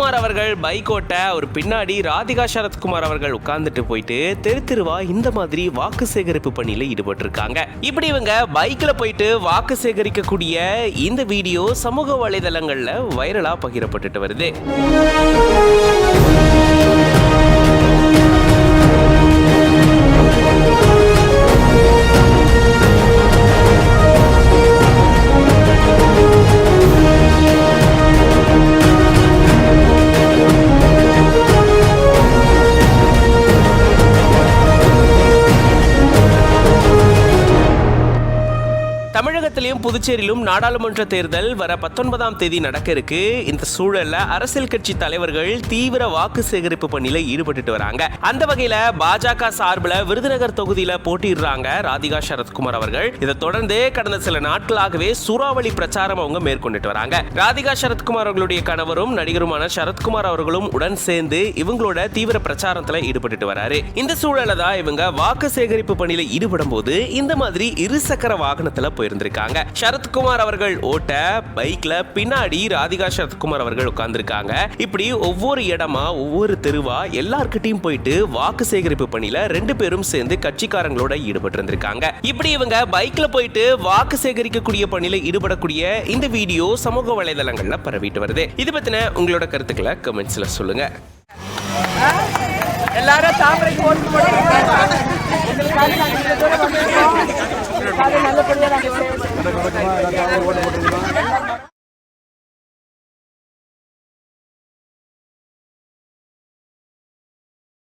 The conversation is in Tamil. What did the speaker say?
சரத்குமார் அவர்கள் பைக் ஓட்ட ஒரு பின்னாடி ராதிகா சரத்குமார் அவர்கள் உட்கார்ந்துட்டு போயிட்டு தெருவா இந்த மாதிரி வாக்கு சேகரிப்பு பணியில ஈடுபட்டு இருக்காங்க. இப்படி இவங்க பைக்ல போயிட்டு வாக்கு சேகரிக்கக்கூடிய இந்த வீடியோ சமூக வலைதளங்கள்ல வைரலா பகிரப்பட்டுட்டு வருது. தமிழகத்திலும் புதுச்சேரியிலும் நாடாளுமன்ற தேர்தல் வர 19ஆம் தேதி நடக்க இருக்கு. இந்த சூழல்ல அரசியல் கட்சி தலைவர்கள் தீவிர வாக்கு சேகரிப்பு பணியில ஈடுபட்டு வராங்க. அந்த வகையில பாஜக சார்பில் விருதுநகர் தொகுதியில போட்டியிடுறாங்க ராதிகா சரத்குமார் அவர்கள். இதை தொடர்ந்து கடந்த சில நாட்களாகவே சூறாவளி பிரச்சாரம் அவங்க மேற்கொண்டுட்டு வராங்க. ராதிகா சரத்குமார் அவர்களுடைய கணவரும் நடிகருமான சரத்குமார் அவர்களும் உடன் சேர்ந்து இவங்களோட தீவிர பிரச்சாரத்துல ஈடுபட்டு வராரு. இந்த சூழல்ல தான் இவங்க வாக்கு சேகரிப்பு பணியில ஈடுபடும் போது இந்த மாதிரி இருசக்கர வாகனத்துல போயிருந்திருக்காங்க. சரத்குமார் அவர்கள் ஓட்ட பைக்ல பின்னாடி ராதிகா சரத்குமார் அவர்கள் உட்கார்ந்திருக்காங்க. இப்படி ஒவ்வொரு இடமா ஒவ்வொரு தெருவா எல்லார்கிட்டையும் போயிட்டு வாக்கு சேகரிப்பு பணியில 2 பேரும் சேர்ந்து கட்சிக்காரங்களோட ஈடுபட்டு இருந்திருக்காங்க. இப்படி இவங்க பைக்ல போயிட்டு வாக்கு சேகரிக்கக்கூடிய பணியில ஈடுபடக்கூடிய இந்த வீடியோ சமூக வலைதளங்கள்ல பரவிட்டு வருது. இது பத்தின உங்களோட கருத்துக்களை கமெண்ட்ஸ்ல சொல்லுங்க. எல்லாரும் தாமரைக்கு ஓட்டு போட்டு நல்லபடியா